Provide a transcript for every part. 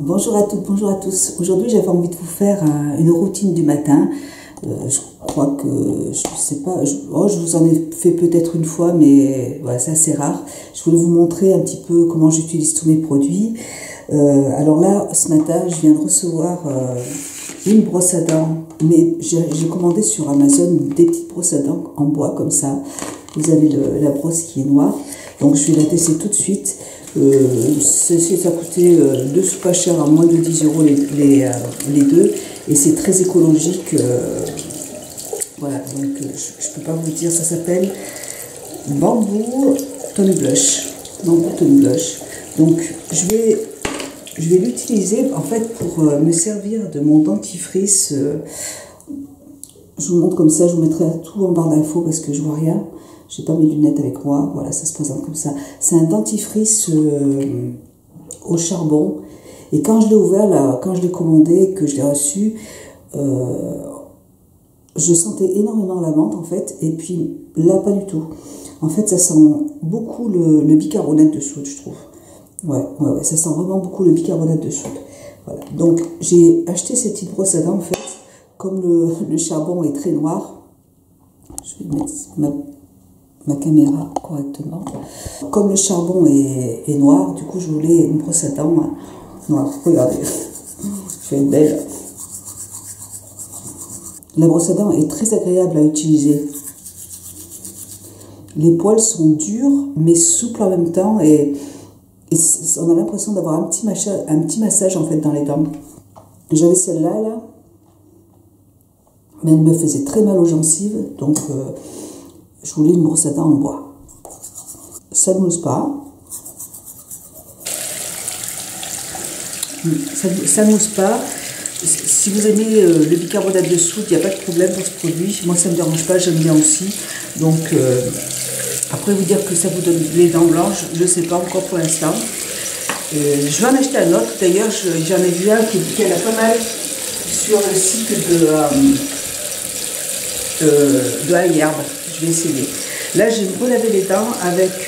Bonjour à toutes, bonjour à tous. Aujourd'hui, j'avais envie de vous faire une routine du matin. Je crois que, je sais pas, je vous en ai fait peut-être une fois, mais voilà, c'est assez rare. Je voulais vous montrer un petit peu comment j'utilise tous mes produits. Alors là, ce matin, je viens de recevoir une brosse à dents, mais j'ai commandé sur Amazon des petites brosses à dents en bois comme ça. Vous avez la brosse qui est noire, donc je vais la tester tout de suite. Ça a coûté pas cher, à moins de 10 € les deux, et c'est très écologique. Voilà, donc je peux pas vous dire, ça s'appelle Bamboo Tone Blush. Bamboo Tone Blush. Donc je vais l'utiliser en fait pour me servir de mon dentifrice. Je vous montre comme ça, je vous mettrai tout en barre d'infos parce que je vois rien. J'ai pas mes lunettes avec moi, voilà, ça se présente comme ça. C'est un dentifrice au charbon. Et quand je l'ai ouvert, là, quand je l'ai commandé, que je l'ai reçu, je sentais énormément la menthe en fait. Et puis là, pas du tout. En fait, ça sent beaucoup le bicarbonate de soude, je trouve. Ouais, ça sent vraiment beaucoup le bicarbonate de soude. Voilà. Donc, j'ai acheté cette petite brosse à dents en fait. Comme le charbon est très noir, je vais mettre ma caméra correctement. Comme le charbon est noir, du coup je voulais une brosse à dents noire. Regardez, je fais une belle. La brosse à dents est très agréable à utiliser. Les poils sont durs mais souples en même temps et on a l'impression d'avoir un petit massage en fait dans les dents. J'avais celle-là là, mais elle me faisait très mal aux gencives, donc je voulais une brosse à dents en bois. Ça ne mousse pas. Ça ne mousse pas. Si vous aimez le bicarbonate de soude, il n'y a pas de problème pour ce produit. Moi, ça ne me dérange pas, j'aime bien aussi. Donc, après vous dire que ça vous donne les dents blanches, je ne sais pas encore pour l'instant. Je vais en acheter un autre. D'ailleurs, j'en ai vu un qui en a pas mal sur le site de iHerb. Je vais essayer. Là, j'ai relavé les dents avec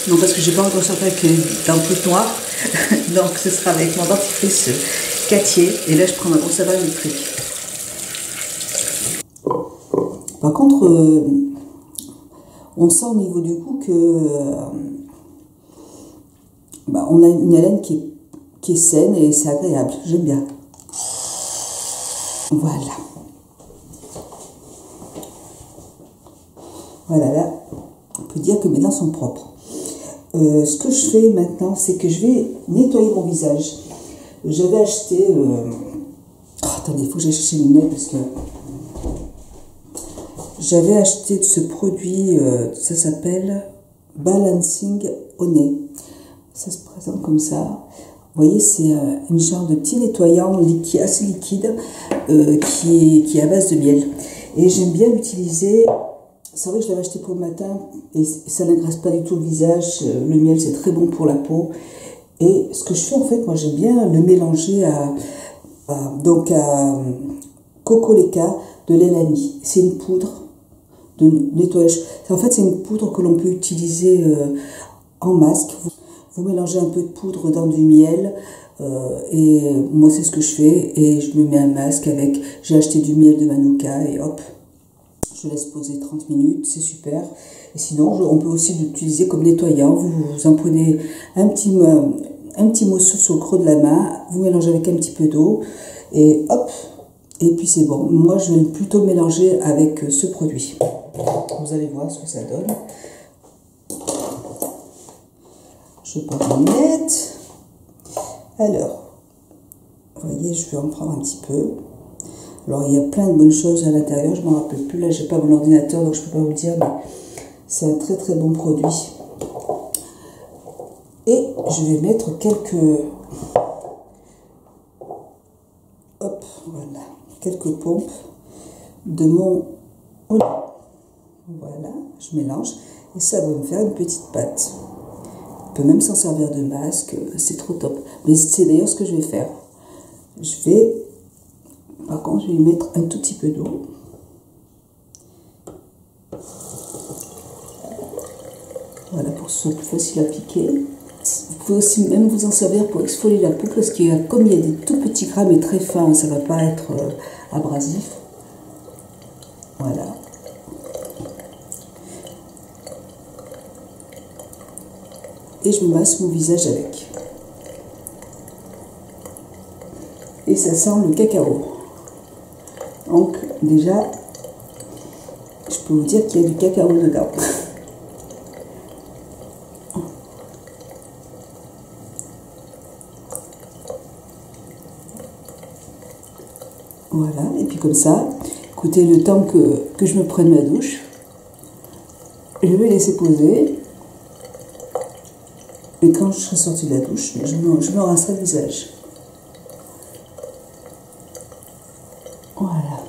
non, parce que j'ai pas encore sorti avec les dents toutes noires. Donc, ce sera avec mon dentifrice Cattier. Et là, je prends ma brosse à dents électrique. Par contre, on sent au niveau du goût que on a une haleine qui est saine et c'est agréable. J'aime bien. Voilà. Voilà, là, on peut dire que mes dents sont propres. Ce que je fais maintenant, c'est que je vais nettoyer mon visage. J'avais acheté... attendez, il faut que j'aille chercher mes lunettes parce que... J'avais acheté ce produit, ça s'appelle Balancing au nez. Ça se présente comme ça. Vous voyez, c'est une genre de petit nettoyant liquide, assez liquide qui est à base de miel. Et j'aime bien l'utiliser... C'est vrai que je l'avais acheté pour le matin et ça n'agresse pas du tout le visage. Le miel, c'est très bon pour la peau. Et ce que je fais, en fait, moi, j'aime bien le mélanger à Coccoleka de l'Elani. C'est une poudre de nettoyage. En fait, c'est une poudre que l'on peut utiliser en masque. Vous mélangez un peu de poudre dans du miel. Et moi, c'est ce que je fais. Et je me mets un masque avec... J'ai acheté du miel de Manuka et hop. Je laisse poser 30 minutes, c'est super. Et sinon, on peut aussi l'utiliser comme nettoyant. Vous en prenez un petit morceau sur le creux de la main, vous mélangez avec un petit peu d'eau, et hop, et puis c'est bon. Moi, je vais plutôt mélanger avec ce produit. Vous allez voir ce que ça donne. Je prends mes lunettes. Alors, vous voyez, je vais en prendre un petit peu. Alors, il y a plein de bonnes choses à l'intérieur, je ne m'en rappelle plus. Là, je n'ai pas mon ordinateur, donc je ne peux pas vous le dire, mais c'est un très très bon produit. Et je vais mettre quelques... Hop, voilà. Quelques pompes de mon... Voilà, je mélange. Et ça va me faire une petite pâte. On peut même s'en servir de masque, c'est trop top. Mais c'est d'ailleurs ce que je vais faire. Par contre, je vais y mettre un tout petit peu d'eau. Voilà, pour que ce soit plus facile à appliquer. Vous pouvez aussi même vous en servir pour exfolier la peau parce qu'il y a, comme il y a des tout petits grammes et très fins, ça ne va pas être abrasif. Voilà. Et je me masse mon visage avec. Et ça sent le cacao. Donc déjà, je peux vous dire qu'il y a du cacao dedans. Voilà, et puis comme ça, écoutez, le temps que je me prenne ma douche, je vais laisser poser. Et quand je serai sortie de la douche, je me rincerai le visage. Voilà.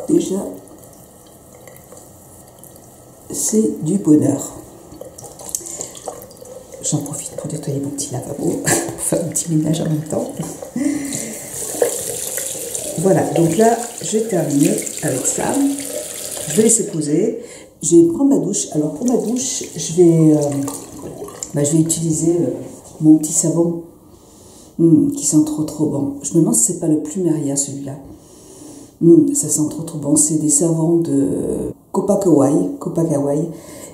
Déjà, c'est du bonheur. J'en profite pour nettoyer mon petit lavabo, pour faire un petit ménage en même temps. Voilà, donc là, j'ai terminé avec ça. Je vais laisser poser. Je vais prendre ma douche. Alors pour ma douche, je vais utiliser mon petit savon qui sent trop bon. Je me demande si c'est pas le Plumeria celui-là. Ça sent trop bon. C'est des savons de Copacabana.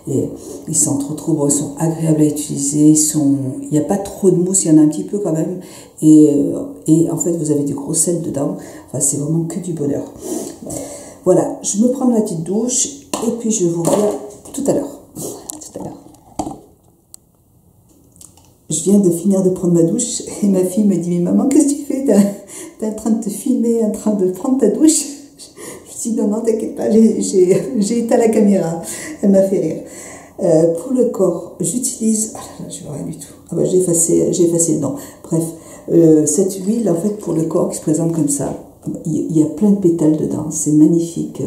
Et ils sentent trop bon. Ils sont agréables à utiliser. Il n'y a pas trop de mousse, il y en a un petit peu quand même. Et en fait, vous avez du gros sel dedans. Enfin, c'est vraiment que du bonheur. Voilà, je me prends ma petite douche et puis je vous reviens tout à l'heure. Je viens de finir de prendre ma douche et ma fille me dit « Mais maman, qu'est-ce que tu fais? T'es en train de te filmer, en train de prendre ta douche ?» Je dis « Non, t'inquiète pas, j'ai éteint la caméra. » Elle m'a fait rire. Pour le corps, j'utilise... Ah là, je vois rien du tout. Ah bah, j'ai effacé le nom. Bref, cette huile, en fait, pour le corps qui se présente comme ça, il y a plein de pétales dedans. C'est magnifique.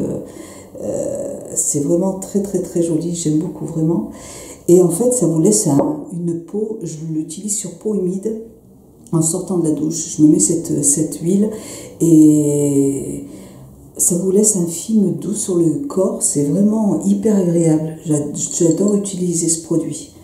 C'est vraiment très joli. J'aime beaucoup, vraiment. Et en fait, ça vous laisse une peau, je l'utilise sur peau humide, en sortant de la douche, je me mets cette huile, et ça vous laisse un film doux sur le corps, c'est vraiment hyper agréable, j'adore utiliser ce produit.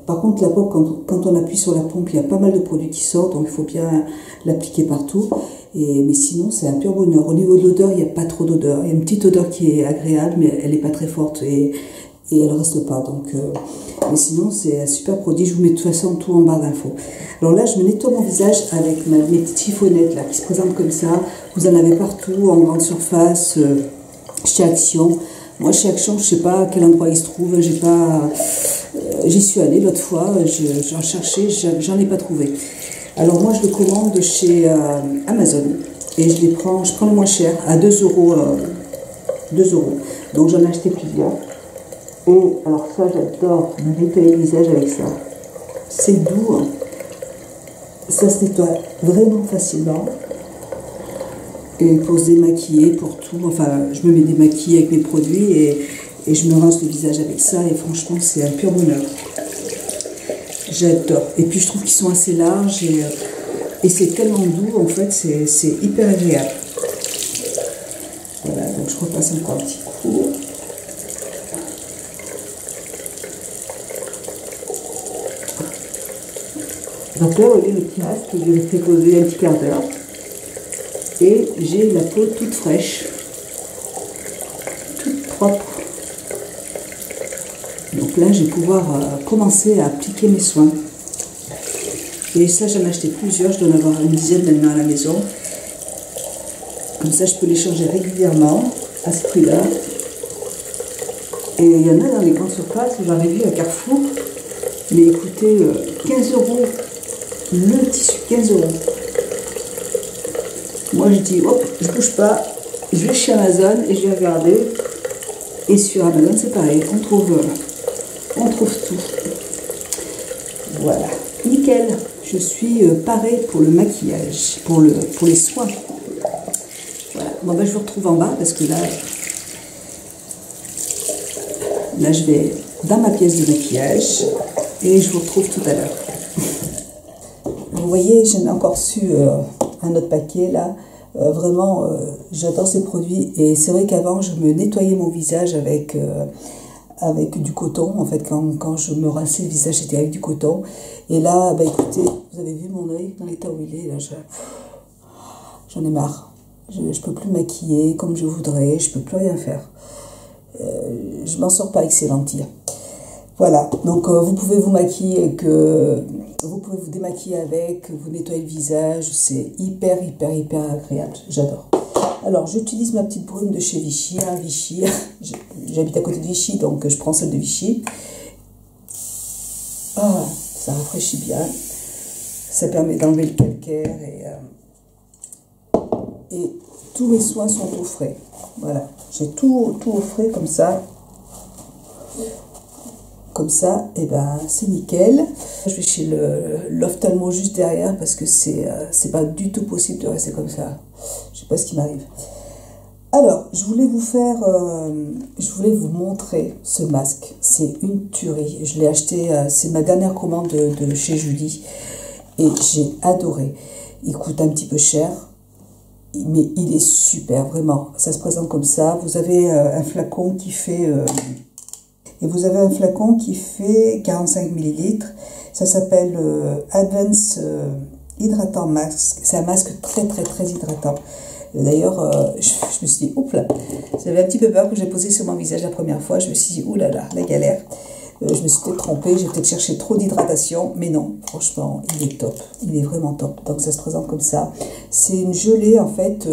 Par contre, la peau, quand on appuie sur la pompe, il y a pas mal de produits qui sortent, donc il faut bien l'appliquer partout, mais sinon, c'est un pur bonheur. Au niveau de l'odeur, il n'y a pas trop d'odeur, il y a une petite odeur qui est agréable, mais elle n'est pas très forte, et elle reste pas, donc mais sinon c'est un super produit. Je vous mets de toute façon tout en barre d'infos. Alors là, je me nettoie mon visage avec mes petites chiffonnettes là qui se présentent comme ça. Vous en avez partout en grande surface, chez Action. Moi chez Action, je sais pas à quel endroit il se trouve, j'y suis allée l'autre fois, j'en cherchais, j'en ai pas trouvé. Alors moi je le commande chez Amazon et je prends le moins cher à 2 euros. Donc j'en ai acheté plusieurs. Et alors ça, j'adore me nettoyer le visage avec ça. C'est doux, hein. Ça se nettoie vraiment facilement. Et pour se démaquiller, pour tout, enfin, je me mets démaquillée avec mes produits et je me rince le visage avec ça. Et franchement, c'est un pur bonheur. J'adore. Et puis, je trouve qu'ils sont assez larges et c'est tellement doux, en fait, c'est hyper agréable. Voilà, donc je repasse encore un petit coup. Donc là, vous voyez le petit masque, je l'ai fait poser un petit quart d'heure. Et j'ai la peau toute fraîche, toute propre. Donc là, je vais pouvoir commencer à appliquer mes soins. Et ça, j'en ai acheté plusieurs, je dois en avoir une dizaine maintenant à la maison. Comme ça, je peux les changer régulièrement à ce prix-là. Et il y en a dans les grandes surfaces, j'en ai vu à Carrefour. Mais écoutez, 15 euros. Le tissu, 15 euros. Moi je dis, hop, je bouge pas, je vais chez Amazon et je vais regarder. Et sur Amazon c'est pareil, on trouve tout. Voilà, nickel. Je suis parée pour le maquillage, pour les soins. Voilà, bon ben je vous retrouve en bas parce que là je vais dans ma pièce de maquillage et je vous retrouve tout à l'heure. Vous voyez, j'en ai encore reçu un autre paquet là. Vraiment, j'adore ces produits. Et c'est vrai qu'avant, je me nettoyais mon visage avec avec du coton. En fait, quand je me rinçais le visage, c'était avec du coton. Et là, bah écoutez, vous avez vu mon œil dans l'état où il est. Là, j'en ai marre. Je ne peux plus maquiller comme je voudrais. Je ne peux plus rien faire. Je m'en sors pas avec ces lentilles. Voilà, donc vous pouvez vous maquiller vous pouvez vous démaquiller avec, vous nettoyer le visage, c'est hyper agréable, j'adore. Alors j'utilise ma petite brune de chez Vichy, Vichy, j'habite à côté de Vichy, donc je prends celle de Vichy. Ah, ça rafraîchit bien, ça permet d'enlever le calcaire et tous mes soins sont au frais. Voilà, j'ai tout au frais comme ça. Comme ça, et ben c'est nickel. Je vais chez l'ophtalmo juste derrière parce que c'est pas du tout possible de rester comme ça. Je sais pas ce qui m'arrive. Alors, je voulais vous montrer ce masque. C'est une tuerie. Je l'ai acheté, c'est ma dernière commande de chez Julie et j'ai adoré. Il coûte un petit peu cher, mais il est super, vraiment. Ça se présente comme ça. Vous avez un flacon qui fait... Et vous avez un flacon qui fait 45 ml. Ça s'appelle Advance Hydratant Mask. C'est un masque très hydratant. D'ailleurs, je me suis dit, oups là, j'avais un petit peu peur que j'ai posé sur mon visage la première fois. Je me suis dit, oulala, la galère. Je me suis peut-être trompée, j'ai peut-être cherché trop d'hydratation. Mais non, franchement, il est top. Il est vraiment top. Donc ça se présente comme ça. C'est une gelée, en fait.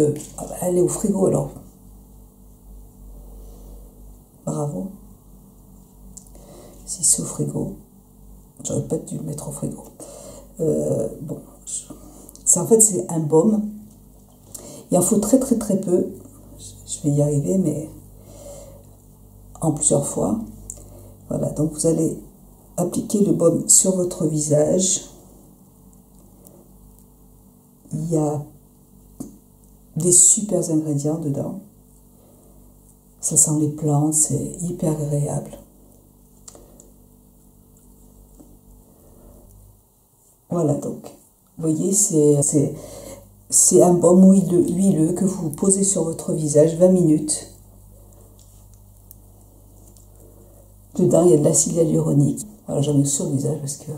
Elle est au frigo alors. Bravo. Si c'est au frigo, j'aurais pas dû le mettre au frigo. Bon, en fait c'est un baume. Il en faut très peu. Je vais y arriver, mais en plusieurs fois. Voilà, donc vous allez appliquer le baume sur votre visage. Il y a des super ingrédients dedans. Ça sent les plantes, c'est hyper agréable. Voilà, donc, vous voyez, c'est un baume huileux que vous posez sur votre visage 20 minutes. Dedans, il y a de l'acide hyaluronique. Voilà, j'en ai sur le visage parce que...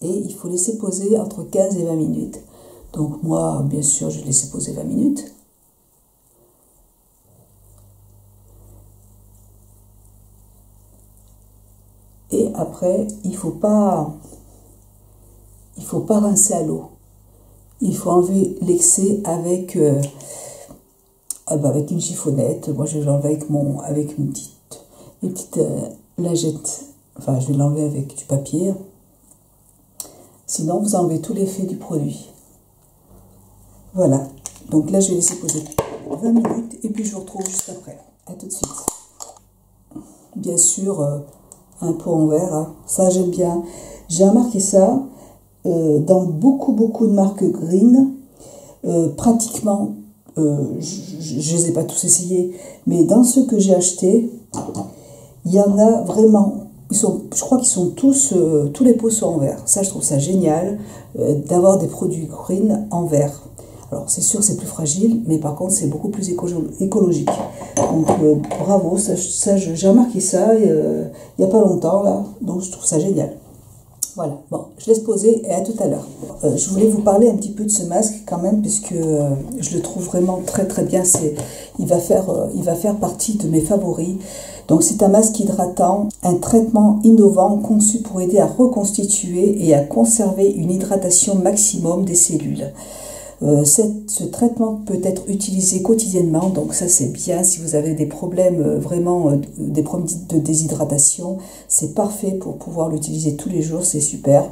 Et il faut laisser poser entre 15 et 20 minutes. Donc moi, bien sûr, je laisse poser 20 minutes. Et après, il faut pas rincer à l'eau. Il faut enlever l'excès avec une chiffonnette. Moi, je vais l'enlever avec une petite lingette. Enfin, je vais l'enlever avec du papier. Sinon, vous enlevez tout l'effet du produit. Voilà. Donc là, je vais laisser poser 20 minutes et puis je vous retrouve juste après. À tout de suite. Bien sûr, un pot en verre, hein. Ça j'aime bien. J'ai remarqué ça dans beaucoup de marques green. Pratiquement, je ne les ai pas tous essayés, mais dans ceux que j'ai achetés, il y en a vraiment. Je crois qu'ils sont tous les pots sont en verre. Ça, je trouve ça génial d'avoir des produits green en verre. Alors, c'est sûr, c'est plus fragile, mais par contre, c'est beaucoup plus écologique. Donc, bravo, j'ai remarqué ça il n'y a pas longtemps, là, donc je trouve ça génial. Voilà, bon, je laisse poser et à tout à l'heure. Je voulais vous parler un petit peu de ce masque quand même, puisque je le trouve vraiment très bien. Il va faire partie de mes favoris. Donc, c'est un masque hydratant, un traitement innovant conçu pour aider à reconstituer et à conserver une hydratation maximum des cellules. Ce traitement peut être utilisé quotidiennement, donc ça c'est bien. Si vous avez des problèmes des problèmes de déshydratation, c'est parfait pour pouvoir l'utiliser tous les jours, c'est super.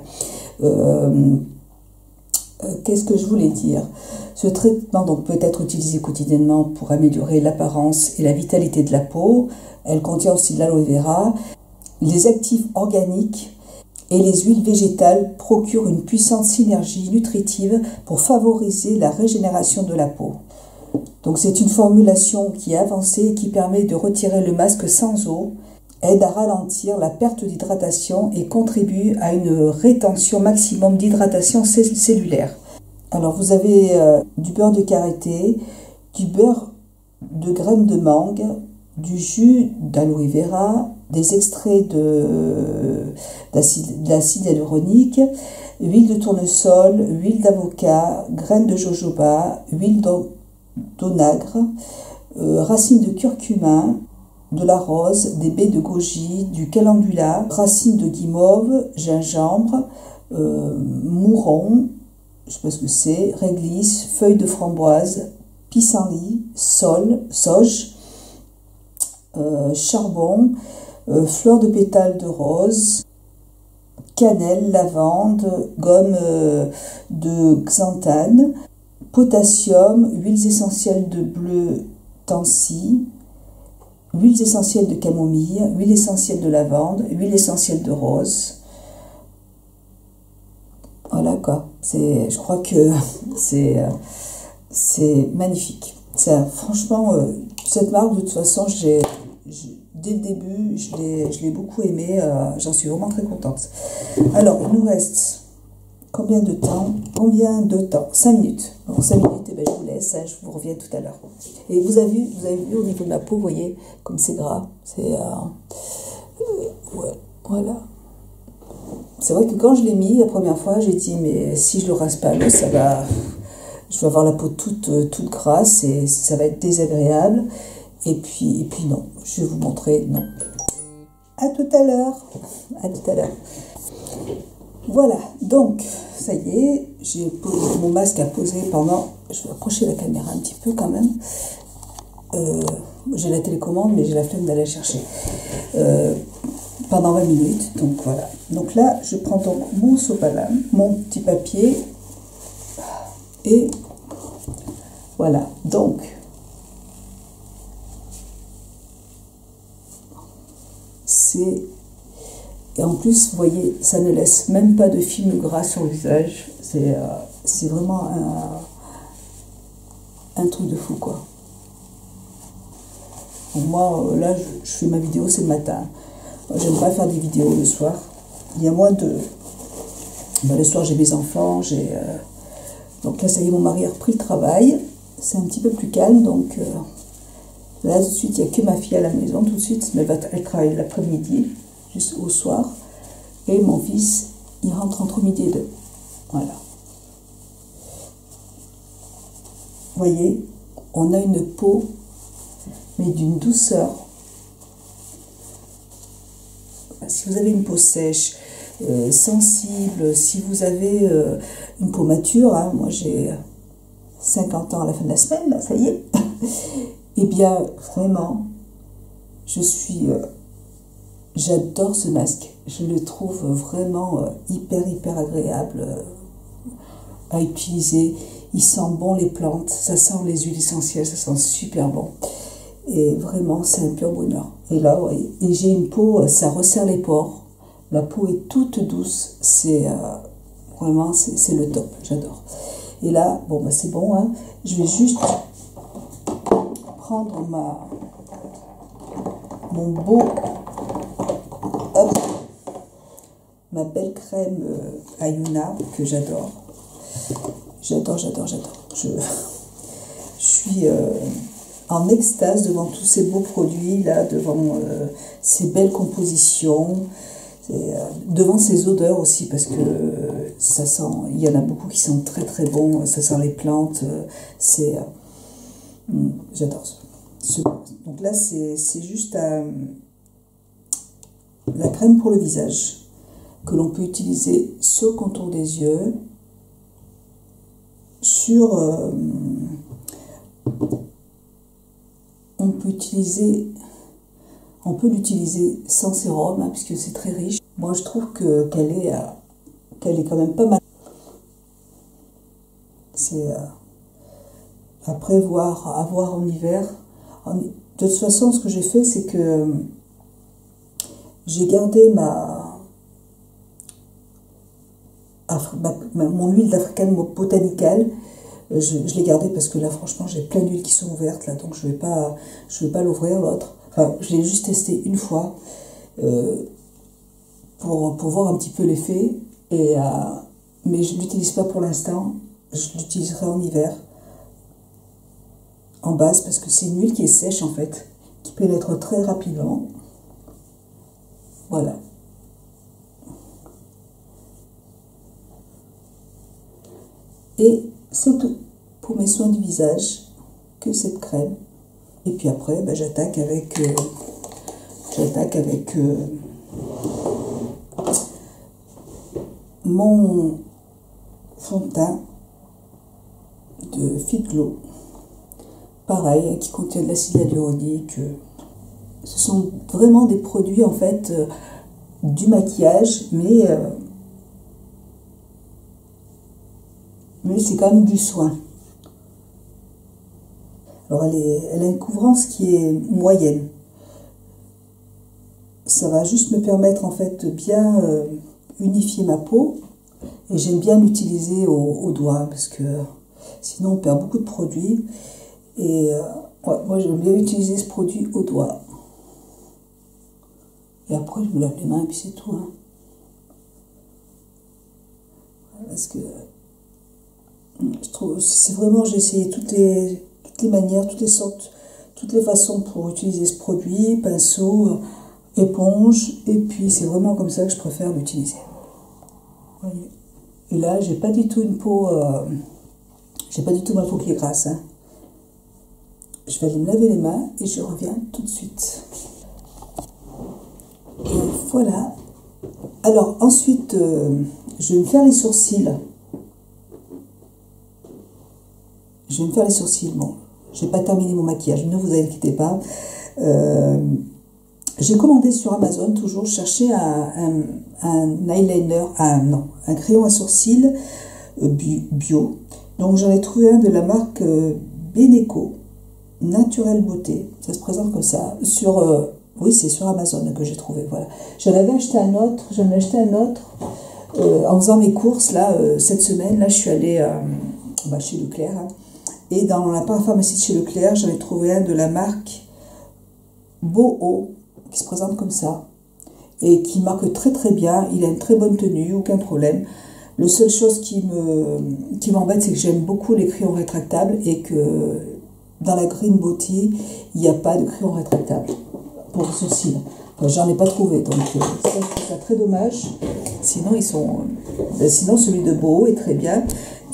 Qu'est-ce que je voulais dire? Ce traitement donc peut être utilisé quotidiennement pour améliorer l'apparence et la vitalité de la peau. Elle contient aussi de l'aloe vera. Les actifs organiques et les huiles végétales procurent une puissante synergie nutritive pour favoriser la régénération de la peau. Donc c'est une formulation qui est avancée et qui permet de retirer le masque sans eau, aide à ralentir la perte d'hydratation et contribue à une rétention maximum d'hydratation cellulaire. Alors vous avez du beurre de karité, du beurre de graines de mangue, du jus d'aloe vera, des extraits d'acide hyaluronique, huile de tournesol, huile d'avocat, graines de jojoba, huile d'onagre, racines de curcuma, de la rose, des baies de goji, du calendula, racines de guimauve, gingembre, mouron, je ne sais pas ce que c'est, réglisse, feuilles de framboise, pissenlit, sauge, charbon, fleurs de pétales de rose, cannelle, lavande, gomme de xanthane, potassium, huiles essentielles de bleu tansy, huiles essentielles de camomille, huile essentielle de lavande, huile essentielle de rose. Voilà quoi. Je crois que c'est magnifique. Franchement, cette marque, de toute façon, dès le début, je l'ai beaucoup aimée. J'en suis vraiment très contente. Alors, il nous reste combien de temps? 5 minutes. Bon, 5 minutes, ben, je vous laisse. Je vous reviens tout à l'heure. Et vous avez vu au niveau de ma peau, vous voyez, comme c'est gras. Ouais, voilà. C'est vrai que quand je l'ai mis la première fois, j'ai dit, mais si je le rase pas l'eau, je vais avoir la peau toute grasse et ça va être désagréable. Et puis non, je vais vous montrer, non. À tout à l'heure. À tout à l'heure. Voilà, donc, ça y est, j'ai posé mon masque à poser pendant... Je vais approcher la caméra un petit peu quand même. J'ai la télécommande, mais j'ai la flemme d'aller la chercher. Pendant 20 minutes, donc voilà. Donc là, je prends donc mon sopalin, mon petit papier, et voilà. Donc, et en plus, vous voyez, ça ne laisse même pas de film gras sur le visage. C'est vraiment un truc de fou, quoi. Donc moi, là, je fais ma vidéo, c'est le matin. J'aime pas faire des vidéos le soir. Il y a moins de... Ben, le soir, j'ai mes enfants, donc là, ça y est, mon mari a repris le travail. C'est un petit peu plus calme, donc... Là, tout de suite, il n'y a que ma fille à la maison, tout de suite, mais elle travaille l'après-midi, jusqu'au soir. Et mon fils, il rentre entre midi et 2. Voilà. Vous voyez, on a une peau, mais d'une douceur. Si vous avez une peau sèche, sensible, si vous avez une peau mature, hein, moi j'ai 50 ans à la fin de la semaine, là, ça y est. Eh bien, vraiment, j'adore ce masque. Je le trouve vraiment hyper agréable à utiliser. Il sent bon les plantes, ça sent les huiles essentielles, ça sent super bon. Et vraiment, c'est un pur bonheur. Et là, ouais, et j'ai une peau, ça resserre les pores. La peau est toute douce. Vraiment, c'est le top. J'adore. Et là, bon, bah, c'est bon. Hein. Je vais juste prendre mon beau, hop, ma belle crème Ayuna que j'adore. J'adore. Je suis en extase devant tous ces beaux produits là, devant ces belles compositions, devant ces odeurs aussi, parce que ça sent, il y en a beaucoup qui sont très bons, ça sent les plantes, j'adore. Donc là, c'est juste la crème pour le visage que l'on peut utiliser sur le contour des yeux, on peut l'utiliser sans sérum, hein, puisque c'est très riche. Moi, je trouve qu'elle est quand même pas mal. C'est après avoir en hiver. De toute façon, ce que j'ai fait, c'est que j'ai gardé mon huile d'African Botanical. Je l'ai gardée parce que là, franchement, j'ai plein d'huiles qui sont ouvertes, là, donc je vais pas l'ouvrir, l'autre. Enfin, je l'ai juste testé une fois pour voir un petit peu l'effet, mais je ne l'utilise pas pour l'instant. Je l'utiliserai en hiver, en base, parce que c'est une huile qui est sèche, en fait. qui pénètre très rapidement. Voilà. Et c'est tout pour mes soins du visage, que cette crème. Et puis après, ben, j'attaque avec mon fond de teint de Fit Glow. Pareil, qui contient de l'acide hyaluronique. Ce sont vraiment des produits, en fait, du maquillage, mais c'est quand même du soin. Alors elle a une couvrance qui est moyenne. Ça va juste me permettre en fait de bien unifier ma peau. Et j'aime bien l'utiliser au doigt parce que sinon on perd beaucoup de produits. Et ouais, moi j'aime bien utiliser ce produit au doigt. Et après je me lave les mains et puis c'est tout. Hein. Parce que je trouve, c'est vraiment, j'ai essayé toutes les manières, toutes les sortes, toutes les façons pour utiliser ce produit, pinceau, éponge, et puis c'est vraiment comme ça que je préfère l'utiliser. Et là, j'ai pas du tout une peau, j'ai pas du tout ma peau qui est grasse. Hein. Je vais aller me laver les mains et je reviens tout de suite. Et voilà. Alors ensuite, je vais me faire les sourcils. Je vais me faire les sourcils. Bon, je n'ai pas terminé mon maquillage, ne vous inquiétez pas. J'ai commandé sur Amazon, toujours, je cherchais un eyeliner, un crayon à sourcils bio. Donc j'en ai trouvé un de la marque Beneco, Naturelle Beauté. Ça se présente comme ça. Oui, c'est sur Amazon que j'ai trouvé. Voilà. J'en ai acheté un autre. En faisant mes courses là cette semaine. Là, je suis allée chez Leclerc. Hein. Et dans la pharmacie de chez Leclerc, j'en ai trouvé un de la marque Boho, qui se présente comme ça. Et qui marque très très bien. Il a une très bonne tenue, aucun problème. La seule chose qui m'embête, c'est que j'aime beaucoup les crayons rétractables et que dans la Green Beauty, il n'y a pas de crayon rétractable pour sourcils. Enfin, j'en ai pas trouvé, donc ça, je trouve ça très dommage. Sinon, sinon celui de Boho est très bien.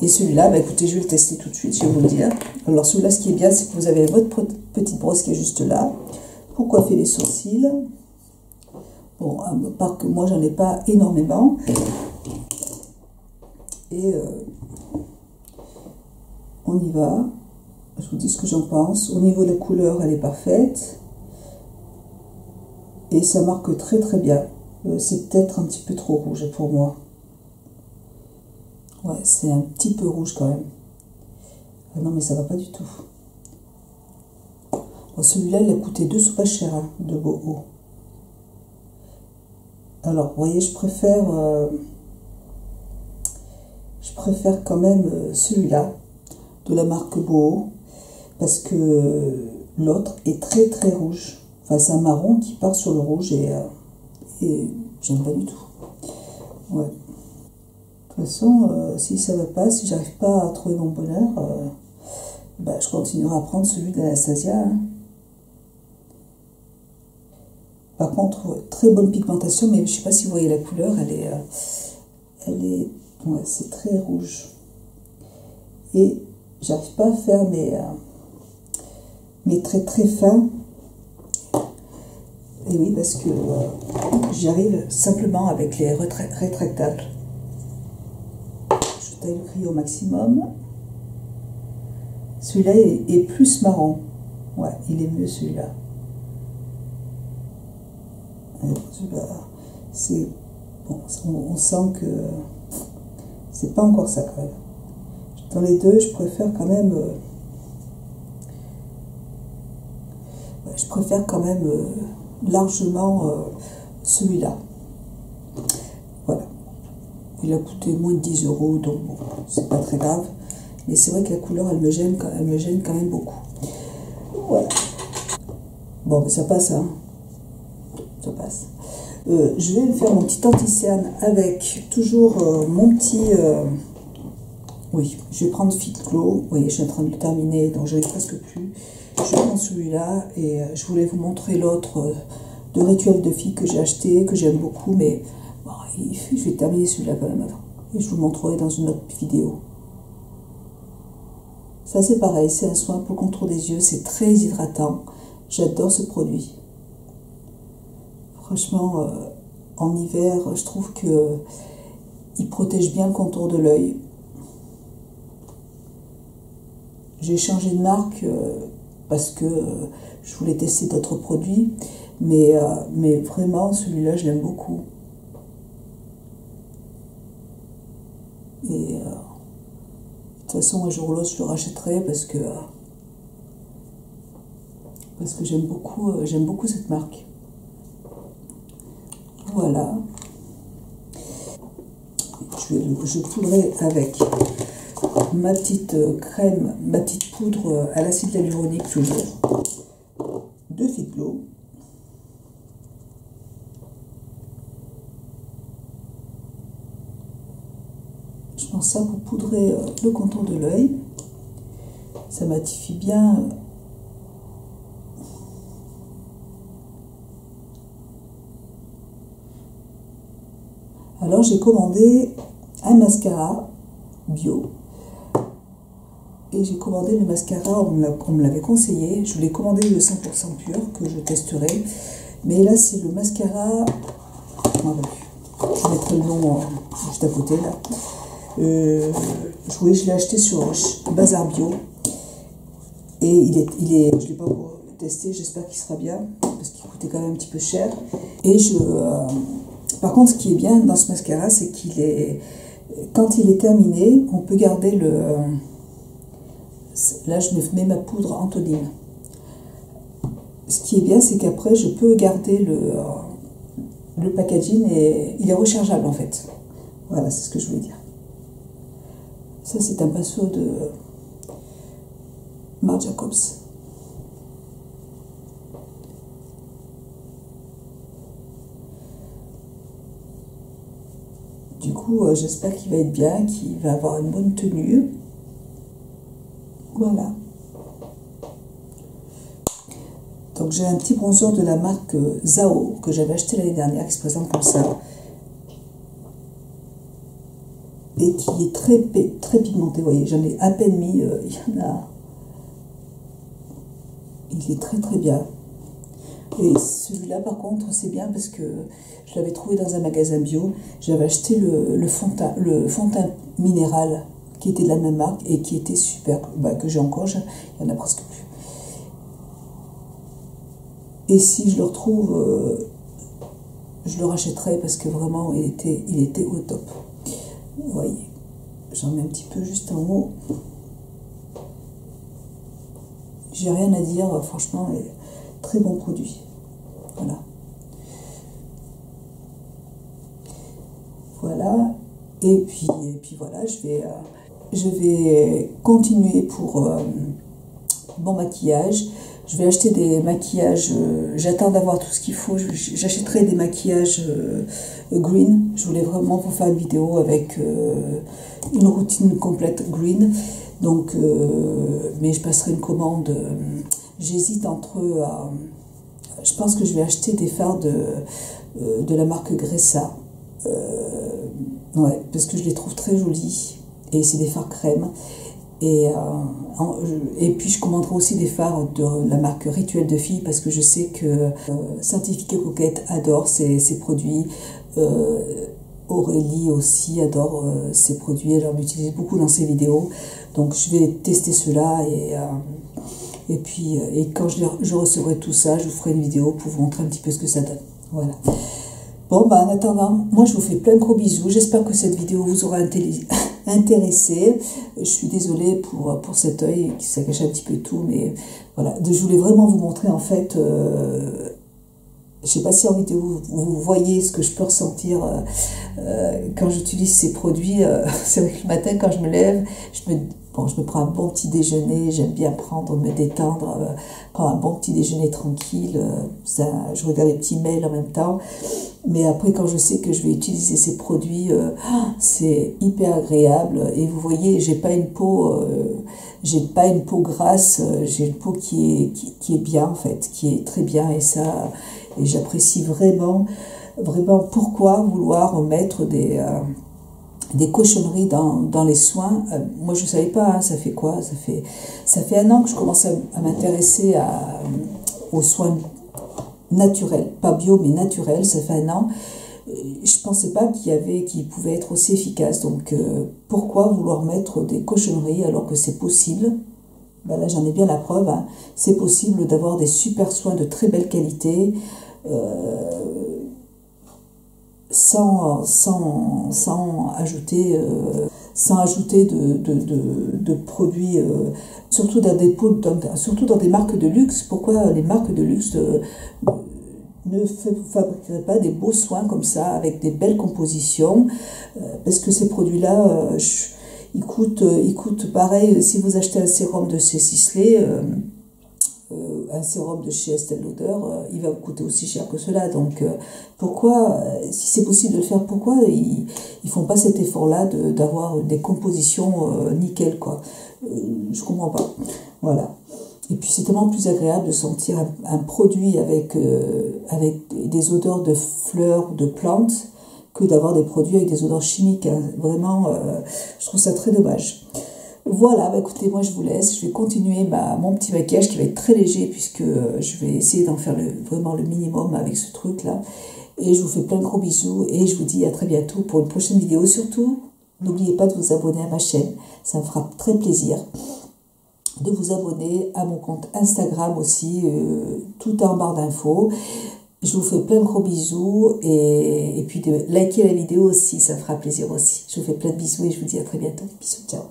Et celui-là, bah, écoutez, je vais le tester tout de suite, je vais vous le dire. Alors celui-là, ce qui est bien, c'est que vous avez votre petite brosse qui est juste là pour coiffer les sourcils. Bon, à part que moi, j'en ai pas énormément. Et on y va. Je vous dis ce que j'en pense. Au niveau de la couleur, elle est parfaite. Et ça marque très très bien. C'est peut-être un petit peu trop rouge pour moi. Ouais, c'est un petit peu rouge quand même. Ah non, mais ça va pas du tout. Bon, celui-là, il a coûté 2 sous pas cher, hein, de Boho. Alors, vous voyez, je préfère quand même celui-là, de la marque Boho, parce que l'autre est très très rouge. Enfin, c'est un marron qui part sur le rouge et j'aime pas du tout. Ouais. De toute façon, si ça va pas, si j'arrive pas à trouver mon bonheur, je continuerai à prendre celui d'Anastasia. Hein. Par contre, très bonne pigmentation, mais je sais pas si vous voyez la couleur, ouais, c'est très rouge. Et j'arrive pas à faire mes traits très fins. Et oui, parce que j'y arrive simplement avec les rétractables. Je taille le crayon au maximum. Celui-là est plus marron. Ouais, il est mieux celui-là. C'est bon, on sent que c'est pas encore ça quand même. Dans les deux, je préfère quand même largement celui-là. Voilà. Il a coûté moins de 10 €, donc bon, c'est pas très grave. Mais c'est vrai que la couleur, elle me gêne quand même beaucoup. Voilà. Bon, mais ça passe, hein. Ça passe. Je vais me faire mon petit anti-cerne avec toujours mon petit... oui, je vais prendre Fit Glow. Vous voyez, je suis en train de le terminer, donc je n'ai presque plus. Je prends celui-là et je voulais vous montrer l'autre de Rituel de Filles que j'ai acheté, que j'aime beaucoup, mais bon, je vais terminer celui-là quand même avant. Et je vous le montrerai dans une autre vidéo. Ça c'est pareil, c'est un soin pour le contour des yeux, c'est très hydratant. J'adore ce produit. Franchement, en hiver, je trouve que il protège bien le contour de l'œil. J'ai changé de marque parce que je voulais tester d'autres produits, mais vraiment celui-là je l'aime beaucoup. Et de toute façon un jour ou l'autre je le rachèterai parce que j'aime beaucoup cette marque. Voilà. Je poudrerai avec ma petite crème, ma petite poudre à l'acide hyaluronique toujours, de Fitglow. Je prends ça pour poudrer le contour de l'œil. Ça matifie bien. Alors j'ai commandé un mascara bio. Et j'ai commandé le mascara, on me l'avait conseillé. Je voulais commander le 100% pur que je testerai. Mais là, c'est le mascara. Je mettrai le nom juste à côté là. Je l'ai acheté sur Bazar Bio. Et je ne l'ai pas encore testé. J'espère qu'il sera bien parce qu'il coûtait quand même un petit peu cher. Et par contre, ce qui est bien dans ce mascara, c'est quand il est terminé, on peut garder là, je me mets ma poudre Antonine. Ce qui est bien, c'est qu'après, je peux garder le packaging et il est rechargeable en fait. Voilà, c'est ce que je voulais dire. Ça, c'est un pinceau de Marc Jacobs. Du coup, j'espère qu'il va être bien, qu'il va avoir une bonne tenue. Voilà. Donc j'ai un petit bronzer de la marque Zao que j'avais acheté l'année dernière qui se présente comme ça et qui est très pigmenté. Vous voyez, j'en ai à peine mis. Il est très bien. Et celui-là par contre c'est bien parce que je l'avais trouvé dans un magasin bio. J'avais acheté le fond de teint minéral qui était de la même marque et qui était super, que j'ai encore, il n'y en a presque plus. Et si je le retrouve, je le rachèterai parce que vraiment il était au top. Vous voyez, j'en mets un petit peu juste en haut. J'ai rien à dire, franchement, très bon produit. Voilà. Voilà. Et puis voilà, je vais continuer pour bon maquillage. Je vais acheter des maquillages. J'attends d'avoir tout ce qu'il faut. J'achèterai des maquillages green. Je voulais vraiment vous faire une vidéo avec une routine complète green. Donc, mais je passerai une commande. J'hésite entre. Je pense que je vais acheter des fards de la marque Gressa. Ouais, parce que je les trouve très jolis. Et c'est des fards crème. Et puis je commanderai aussi des fards de la marque Rituel de Filles parce que je sais que Certifiée Coquette adore ces produits. Aurélie aussi adore ces produits. Elle en utilise beaucoup dans ses vidéos. Donc je vais tester ceux-là et puis quand je recevrai tout ça, je vous ferai une vidéo pour vous montrer un petit peu ce que ça donne. Voilà. Bon, en attendant, moi je vous fais plein de gros bisous. J'espère que cette vidéo vous aura intéressé. Je suis désolée pour cet œil qui ça cache un petit peu tout, mais voilà. Je voulais vraiment vous montrer en fait. Je sais pas si en vidéo vous voyez ce que je peux ressentir quand j'utilise ces produits. C'est vrai que le matin quand je me lève, je me prends un bon petit déjeuner. J'aime bien me détendre, prendre un bon petit déjeuner tranquille. Je regarde les petits mails en même temps. Mais après, quand je sais que je vais utiliser ces produits, c'est hyper agréable. Et vous voyez, j'ai pas une peau grasse, j'ai une peau qui est bien en fait, qui est très bien. Et j'apprécie vraiment, vraiment. Pourquoi vouloir mettre des cochonneries dans les soins? Moi, je savais pas. Hein, ça fait quoi? Ça fait 1 an que je commence à m'intéresser aux soins naturel, pas bio mais naturel, ça fait 1 an. Je pensais pas qu'il pouvait être aussi efficace. Donc pourquoi vouloir mettre des cochonneries alors que c'est possible? Ben là j'en ai bien la preuve. Hein. C'est possible d'avoir des super soins de très belle qualité sans ajouter de produits, surtout surtout dans des marques de luxe. Pourquoi les marques de luxe ne fabriqueraient pas des beaux soins comme ça, avec des belles compositions? Parce que ces produits-là, ils coûtent pareil. Si vous achetez un sérum de chez Sisley, un sérum de chez Estée Lauder, il va vous coûter aussi cher que cela. Donc pourquoi, si c'est possible de le faire, pourquoi ils font pas cet effort-là d'avoir des compositions nickel, quoi? Je comprends pas. Voilà. Et puis c'est tellement plus agréable de sentir un produit avec des odeurs de fleurs, de plantes, que d'avoir des produits avec des odeurs chimiques. Hein. Vraiment, je trouve ça très dommage. Voilà, bah écoutez, moi je vous laisse. Je vais continuer mon petit maquillage qui va être très léger, puisque je vais essayer d'en faire vraiment le minimum avec ce truc-là. Et je vous fais plein de gros bisous et je vous dis à très bientôt pour une prochaine vidéo. Surtout, n'oubliez pas de vous abonner à ma chaîne, ça me fera très plaisir. De vous abonner à mon compte Instagram aussi, tout en barre d'infos. Je vous fais plein de gros bisous et puis de liker la vidéo aussi, ça me fera plaisir aussi. Je vous fais plein de bisous et je vous dis à très bientôt. Bisous, ciao.